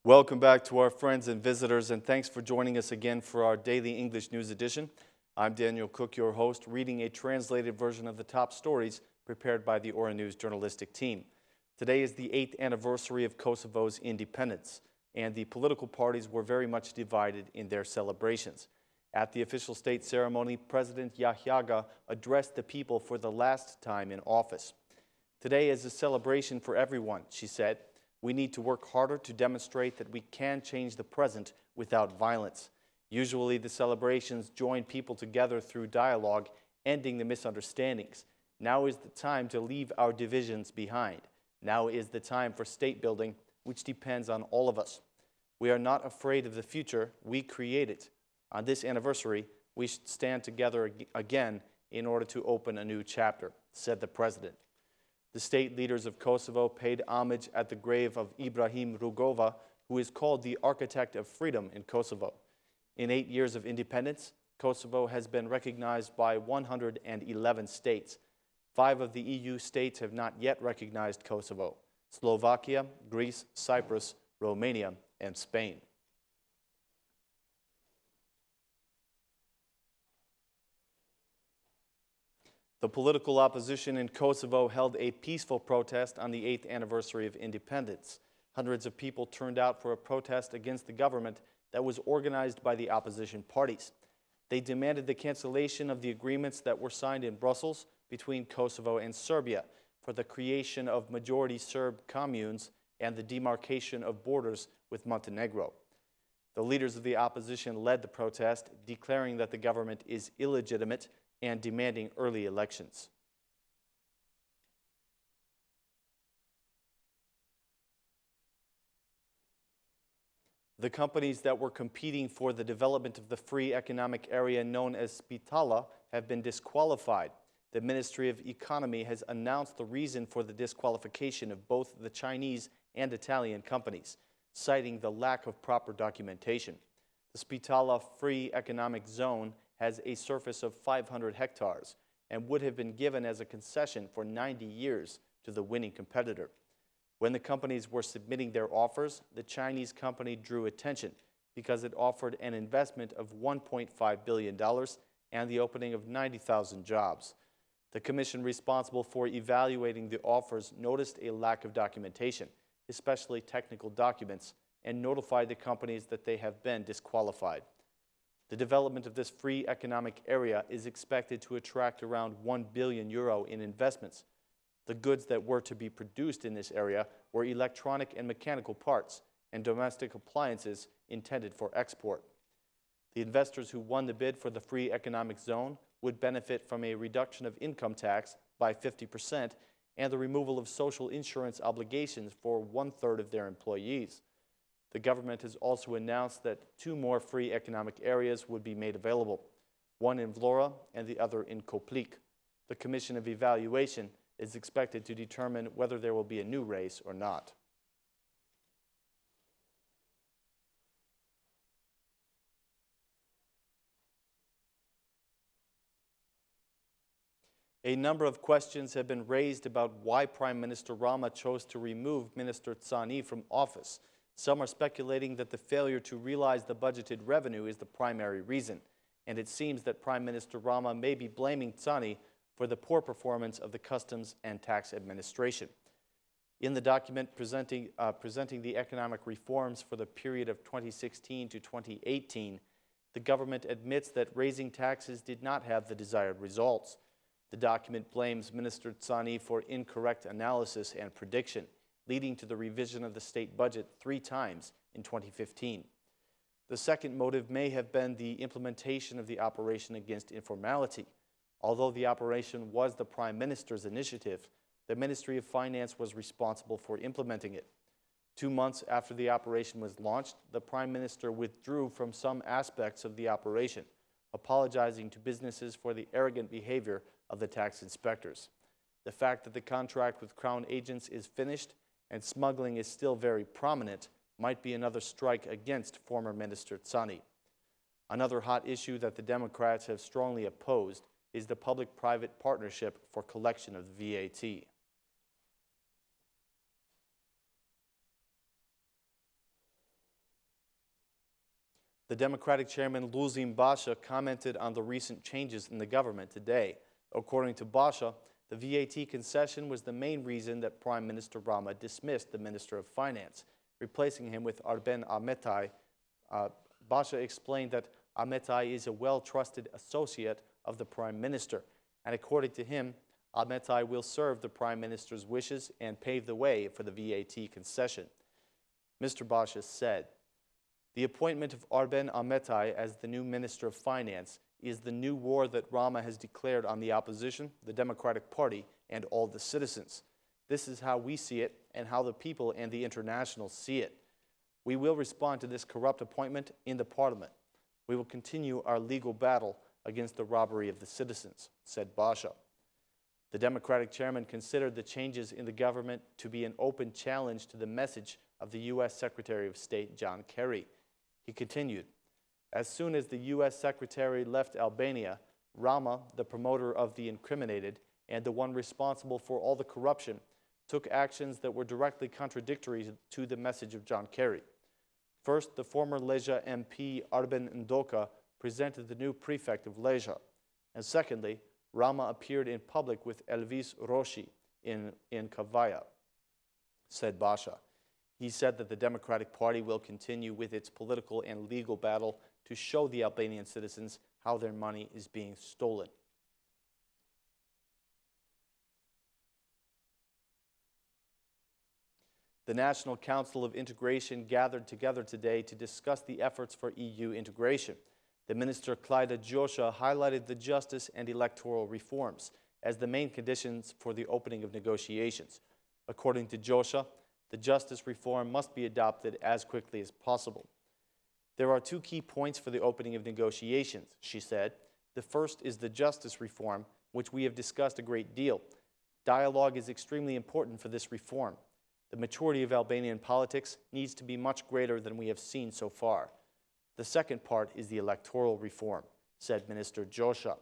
Welcome back to our friends and visitors, and thanks for joining us again for our daily English news edition. I'm Daniel Cook, your host, reading a translated version of the top stories prepared by the Aura News journalistic team. Today is the 8th anniversary of Kosovo's independence, and the political parties were very much divided in their celebrations. At the official state ceremony, President Yahiaga addressed the people for the last time in office. Today is a celebration for everyone, she said. We need to work harder to demonstrate that we can change the present without violence. Usually the celebrations join people together through dialogue, ending the misunderstandings. Now is the time to leave our divisions behind. Now is the time for state building, which depends on all of us. We are not afraid of the future, we create it. On this anniversary, we should stand together again in order to open a new chapter, said the president. The state leaders of Kosovo paid homage at the grave of Ibrahim Rugova, who is called the architect of freedom in Kosovo. In 8 years of independence, Kosovo has been recognized by 111 states. 5 of the EU states have not yet recognized Kosovo: Slovakia, Greece, Cyprus, Romania, and Spain. The political opposition in Kosovo held a peaceful protest on the 8th anniversary of independence. Hundreds of people turned out for a protest against the government that was organized by the opposition parties. They demanded the cancellation of the agreements that were signed in Brussels between Kosovo and Serbia for the creation of majority Serb communes and the demarcation of borders with Montenegro. The leaders of the opposition led the protest, declaring that the government is illegitimate and demanding early elections. The companies that were competing for the development of the free economic area known as Spitalla have been disqualified. The Ministry of Economy has announced the reason for the disqualification of both the Chinese and Italian companies, citing the lack of proper documentation. The Spitalla Free Economic Zone has a surface of 500 hectares and would have been given as a concession for 90 years to the winning competitor. When the companies were submitting their offers, the Chinese company drew attention because it offered an investment of $1.5 billion and the opening of 90,000 jobs. The commission responsible for evaluating the offers noticed a lack of documentation, especially technical documents, and notified the companies that they have been disqualified. The development of this free economic area is expected to attract around €1 billion in investments. The goods that were to be produced in this area were electronic and mechanical parts and domestic appliances intended for export. The investors who won the bid for the free economic zone would benefit from a reduction of income tax by 50% and the removal of social insurance obligations for 1/3 of their employees. The government has also announced that 2 more free economic areas would be made available, one in Vlora and the other in Koplik. The Commission of Evaluation is expected to determine whether there will be a new race or not. A number of questions have been raised about why Prime Minister Rama chose to remove Minister Cani from office. Some are speculating that the failure to realize the budgeted revenue is the primary reason, and it seems that Prime Minister Rama may be blaming Cani for the poor performance of the Customs and Tax Administration. In the document presenting the economic reforms for the period of 2016 to 2018, the government admits that raising taxes did not have the desired results. The document blames Minister Cani for incorrect analysis and prediction, leading to the revision of the state budget 3 times in 2015. The second motive may have been the implementation of the Operation Against Informality. Although the operation was the Prime Minister's initiative, the Ministry of Finance was responsible for implementing it. 2 months after the operation was launched, the Prime Minister withdrew from some aspects of the operation, apologizing to businesses for the arrogant behavior of the tax inspectors. The fact that the contract with Crown agents is finished and smuggling is still very prominent might be another strike against former Minister Cani. Another hot issue that the Democrats have strongly opposed is the public-private partnership for collection of the VAT. The Democratic chairman Luzim Basha commented on the recent changes in the government today. According to Basha, the VAT concession was the main reason that Prime Minister Rama dismissed the Minister of Finance, replacing him with Arben Ahmetai. Basha explained that Ahmetai is a well-trusted associate of the Prime Minister, and according to him, Ahmetai will serve the Prime Minister's wishes and pave the way for the VAT concession. Mr. Basha said, "The appointment of Arben Ahmetai as the new Minister of Finance is the new war that Rama has declared on the opposition, the Democratic Party, and all the citizens. This is how we see it and how the people and the internationals see it. We will respond to this corrupt appointment in the Parliament. We will continue our legal battle against the robbery of the citizens," said Basha. The Democratic chairman considered the changes in the government to be an open challenge to the message of the U.S. Secretary of State John Kerry. He continued, "As soon as the U.S. Secretary left Albania, Rama, the promoter of the incriminated and the one responsible for all the corruption, took actions that were directly contradictory to the message of John Kerry. First, the former Leja MP Arben Ndoka presented the new prefect of Leja. And secondly, Rama appeared in public with Elvis Roshi in Kavaya," said Basha. He said that the Democratic Party will continue with its political and legal battle to show the Albanian citizens how their money is being stolen. The National Council of Integration gathered together today to discuss the efforts for EU integration. The Minister Clyda Josha highlighted the justice and electoral reforms as the main conditions for the opening of negotiations. According to Josha, the justice reform must be adopted as quickly as possible. "There are two key points for the opening of negotiations," she said. "The first is the justice reform, which we have discussed a great deal. Dialogue is extremely important for this reform. The maturity of Albanian politics needs to be much greater than we have seen so far. The second part is the electoral reform," said Minister Josha.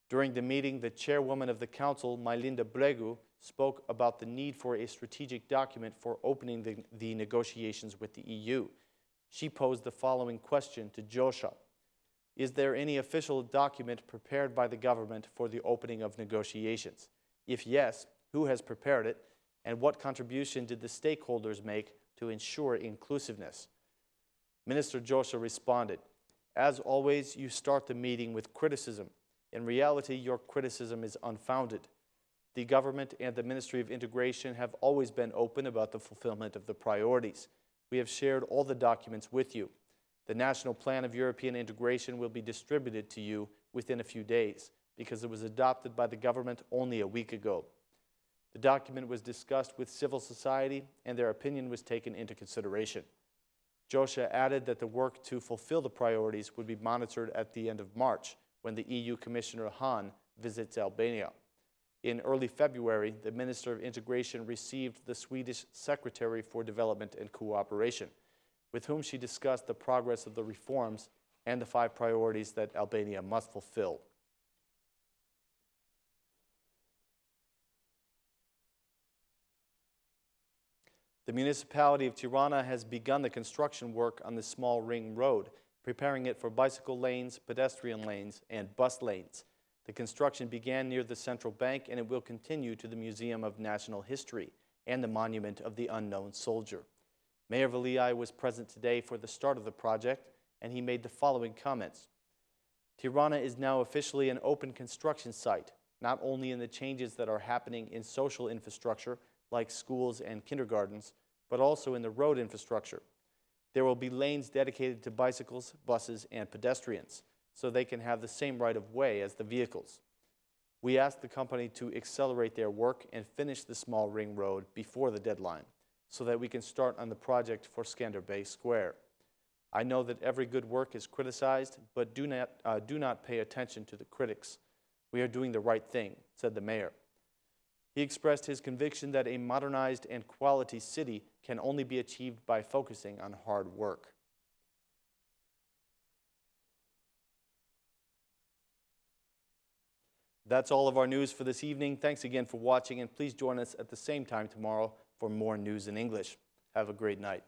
During the meeting, the chairwoman of the council, Majlinda Bregu, spoke about the need for a strategic document for opening the negotiations with the EU. She posed the following question to Josha: "Is there any official document prepared by the government for the opening of negotiations? If yes, who has prepared it, and what contribution did the stakeholders make to ensure inclusiveness?" Minister Josha responded, "As always, you start the meeting with criticism. In reality, your criticism is unfounded. The government and the Ministry of Integration have always been open about the fulfillment of the priorities. We have shared all the documents with you. The National Plan of European Integration will be distributed to you within a few days because it was adopted by the government only a week ago. The document was discussed with civil society and their opinion was taken into consideration." Josha added that the work to fulfill the priorities would be monitored at the end of March when the EU Commissioner Hahn visits Albania. In early February, the Minister of Integration received the Swedish Secretary for Development and Cooperation, with whom she discussed the progress of the reforms and the 5 priorities that Albania must fulfill. The municipality of Tirana has begun the construction work on the small ring road, preparing it for bicycle lanes, pedestrian lanes, and bus lanes. The construction began near the Central Bank and it will continue to the Museum of National History and the Monument of the Unknown Soldier. Mayor Veliaj was present today for the start of the project and he made the following comments. "Tirana is now officially an open construction site, not only in the changes that are happening in social infrastructure like schools and kindergartens, but also in the road infrastructure. There will be lanes dedicated to bicycles, buses, and pedestrians, so they can have the same right of way as the vehicles. We asked the company to accelerate their work and finish the small ring road before the deadline, so that we can start on the project for Skanderbeg Square. I know that every good work is criticized, but do not pay attention to the critics. We are doing the right thing," said the mayor. He expressed his conviction that a modernized and quality city can only be achieved by focusing on hard work. That's all of our news for this evening. Thanks again for watching, and please join us at the same time tomorrow for more news in English. Have a great night.